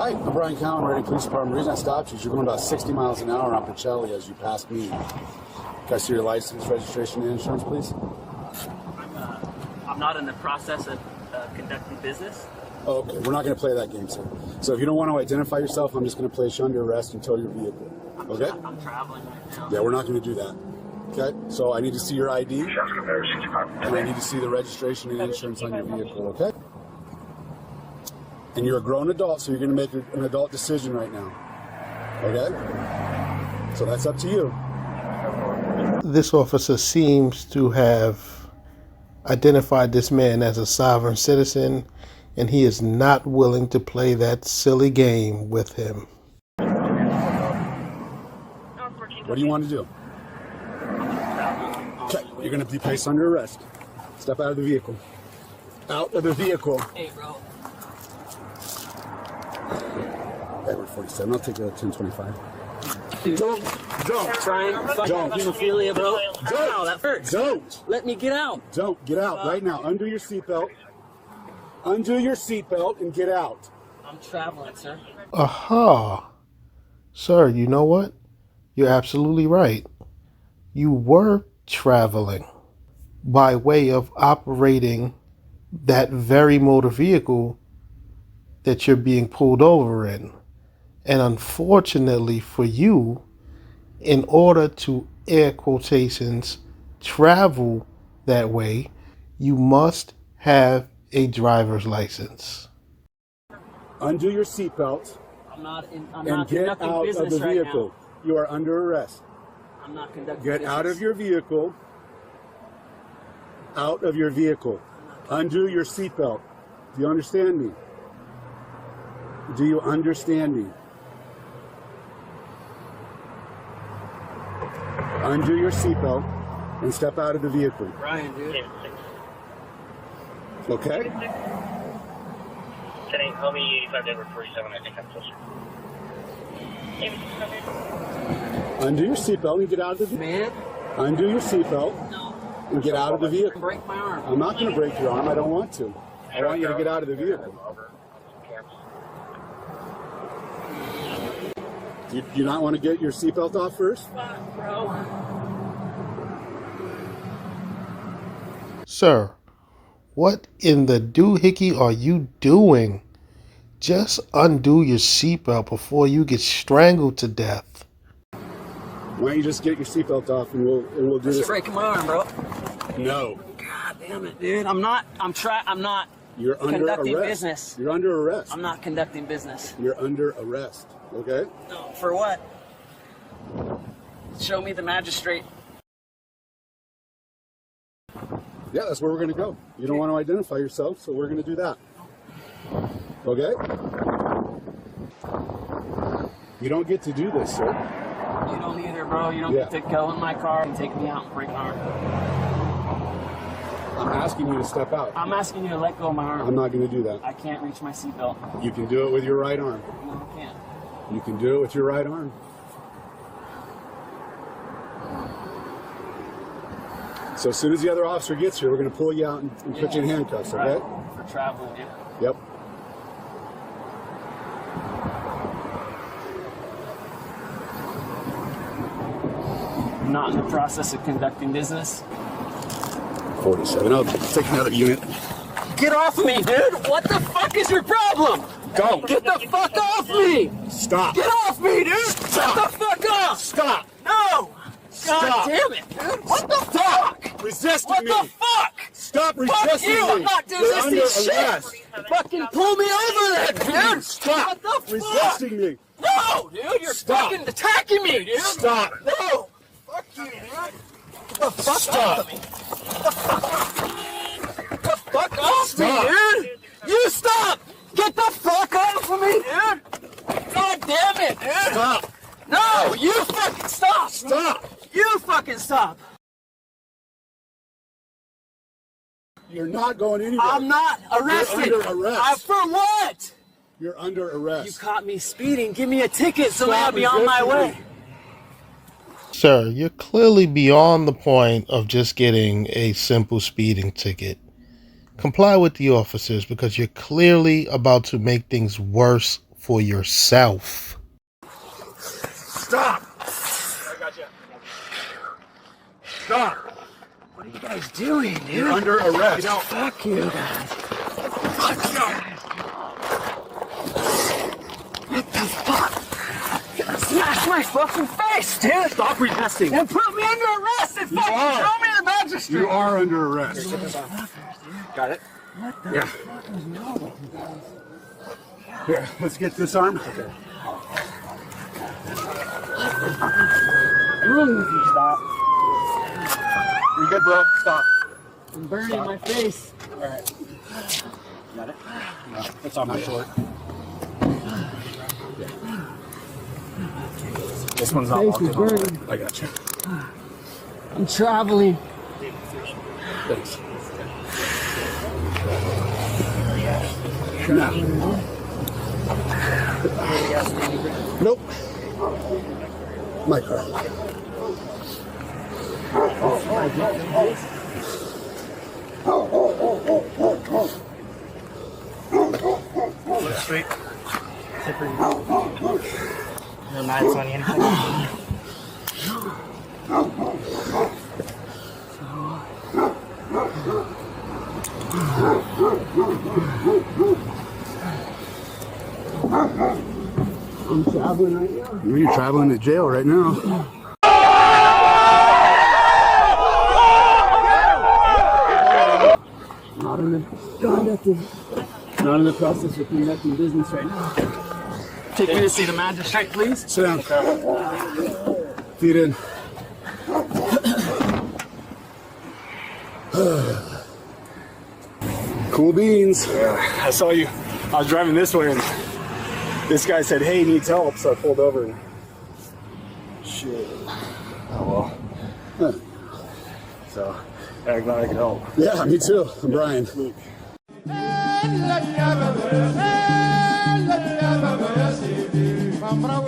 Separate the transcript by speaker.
Speaker 1: Hi, I'm Brian Cowan, Reading Police Department. The reason I stopped you is you're going about 60 miles an hour on Pacelli as you passed me. Can I see your license, registration, and insurance, please?
Speaker 2: I'm not in the process of conducting business.
Speaker 1: Oh, okay, we're not going to play that game, sir. So if you don't want to identify yourself, I'm just going to place you under arrest and tow your vehicle. Okay?
Speaker 2: I'm traveling right now.
Speaker 1: Yeah, we're not going to do that. Okay? So I need to see your ID, and I need to see the registration and insurance on your vehicle, okay? And you're a grown adult, so you're going to make an adult decision right now. Okay? So that's up to you.
Speaker 3: This officer seems to have identified this man as a sovereign citizen, and he is not willing to play that silly game with him.
Speaker 1: What do you want to do? Okay, you're going to be placed under arrest. Step out of the vehicle. Out of the vehicle.
Speaker 2: Hey, bro.
Speaker 1: Edward 47. I'll take a 1025.
Speaker 2: Dude, don't try and fucking hemophilia, bro. Ow, that hurts.
Speaker 1: Don't.
Speaker 2: Let me get out.
Speaker 1: Don't. Get out right now. Undo your seatbelt. Undo your seatbelt and get out.
Speaker 2: I'm traveling, sir.
Speaker 3: Aha. Sir, you know what? You're absolutely right. You were traveling by way of operating that very motor vehicle that you're being pulled over in. And unfortunately for you, in order to, air quotations, travel that way, you must have a driver's license.
Speaker 1: Undo your seatbelt
Speaker 2: I'm
Speaker 1: and
Speaker 2: not
Speaker 1: get
Speaker 2: conducting
Speaker 1: out of
Speaker 2: business
Speaker 1: the
Speaker 2: right
Speaker 1: vehicle.
Speaker 2: now.
Speaker 1: You are under arrest.
Speaker 2: I'm not conducting
Speaker 1: Get
Speaker 2: business.
Speaker 1: out of your vehicle. Out of your vehicle. Undo your seatbelt. Do you understand me? Do you understand me? Undo your seatbelt and step out of the vehicle.
Speaker 2: Brian, dude.
Speaker 1: Okay?
Speaker 4: 10-8, call me 85 Edward 47, I think I'm closer.
Speaker 1: Undo your seatbelt and get out of the vehicle.
Speaker 2: Man.
Speaker 1: Undo your seatbelt and get out of the vehicle.
Speaker 2: Break my arm.
Speaker 1: I'm not going to break your arm. I don't want to. I want you to get out of the vehicle. Do you not want to get your seatbelt off first?
Speaker 2: Bro.
Speaker 3: Sir, what in the doohickey are you doing? Just undo your seatbelt before you get strangled to death.
Speaker 1: Why don't you just get your seatbelt off and we'll do this?
Speaker 2: Breaking my arm, bro.
Speaker 1: No.
Speaker 2: God damn it, dude. I'm not
Speaker 1: You're under
Speaker 2: conducting
Speaker 1: arrest.
Speaker 2: business.
Speaker 1: You're under arrest.
Speaker 2: I'm not conducting business.
Speaker 1: You're under arrest. Okay?
Speaker 2: No, for what? Show me the magistrate.
Speaker 1: Yeah, that's where we're going to go. You don't want to identify yourself, so we're going to do that. Okay? You don't get to do this, sir.
Speaker 2: You don't either, bro. You don't get to go in my car and take me out and break my arm.
Speaker 1: I'm asking you to step out.
Speaker 2: I'm asking you to let go of my arm.
Speaker 1: I'm not going to do that.
Speaker 2: I can't reach my seatbelt.
Speaker 1: You can do it with your right arm.
Speaker 2: No, I can't.
Speaker 1: You can do it with your right arm. So as soon as the other officer gets here, we're going to pull you out and put you in handcuffs, okay?
Speaker 2: For traveling, yeah.
Speaker 1: Yep.
Speaker 2: I'm not in the process of conducting business.
Speaker 1: 47. I'll take another unit.
Speaker 2: Get off me, dude! What the fuck is your problem?
Speaker 1: Go.
Speaker 2: Get the fuck off me!
Speaker 1: Stop.
Speaker 2: Get off me, dude!
Speaker 1: Stop.
Speaker 2: Get the fuck off!
Speaker 1: Stop.
Speaker 2: No!
Speaker 1: Stop.
Speaker 2: God damn it, dude! What the fuck?
Speaker 1: Resisting
Speaker 2: What
Speaker 1: me.
Speaker 2: the fuck?
Speaker 1: Stop
Speaker 2: Fuck
Speaker 1: resisting
Speaker 2: you!
Speaker 1: me.
Speaker 2: I'm not
Speaker 1: You're under
Speaker 2: resisting shit!
Speaker 1: arrest.
Speaker 2: Fucking pull me over there, dude!
Speaker 1: Stop
Speaker 2: What the fuck?
Speaker 1: resisting me.
Speaker 2: No, dude! You're
Speaker 1: Stop.
Speaker 2: fucking attacking me, dude!
Speaker 1: Stop.
Speaker 2: No! Fuck you, dude! Get the fuck
Speaker 1: Stop.
Speaker 2: off me! Get the fuck off
Speaker 1: Stop.
Speaker 2: me, dude! You stop! Get the fuck off of me, dude! God damn it, dude!
Speaker 1: Stop.
Speaker 2: No, you fucking stop!
Speaker 1: Stop.
Speaker 2: You fucking stop!
Speaker 1: You're not going anywhere.
Speaker 2: I'm not arrested!
Speaker 1: You're under arrest.
Speaker 2: For what?
Speaker 1: You're under
Speaker 2: You
Speaker 1: arrest.
Speaker 2: caught me speeding. Give me a ticket so
Speaker 1: Stop
Speaker 2: I'll be on my
Speaker 1: resisting
Speaker 2: way.
Speaker 1: me.
Speaker 3: Sir, you're clearly beyond the point of just getting a simple speeding ticket. Comply with the officers because you're clearly about to make things worse for yourself.
Speaker 2: Stop! I got you. Stop! What are you guys doing, dude?
Speaker 1: You're under arrest.
Speaker 2: Fuck you guys. Fuck you guys. What the fuck? Smash my fucking face, dude! Stop resisting. And put me under arrest and fucking show me the magistrate.
Speaker 1: You are under arrest.
Speaker 2: Got it?
Speaker 1: What the fuck is wrong with you guys? Here, let's get this arm. Okay.
Speaker 2: Stop.
Speaker 1: You're good, bro. Stop.
Speaker 2: I'm burning my face.
Speaker 1: All right. Got it? No, it's on my short. This one's not locked in.
Speaker 2: Burning.
Speaker 1: I got you.
Speaker 2: I'm traveling.
Speaker 1: Thanks. No. Nope. My car.
Speaker 4: Straight. No knives on you.
Speaker 2: I'm traveling right now.
Speaker 1: You're traveling to jail right now.
Speaker 2: Not in the process of conducting business right now. Take me to see the magistrate, please.
Speaker 1: Sit down. Feet in. Cool beans.
Speaker 5: I saw you. I was driving this way and this guy said, "Hey, needs help," so I pulled over and shit. Oh well. So I'm glad I could help.
Speaker 1: Yeah, me too. I'm Brian.
Speaker 6: Vamos pra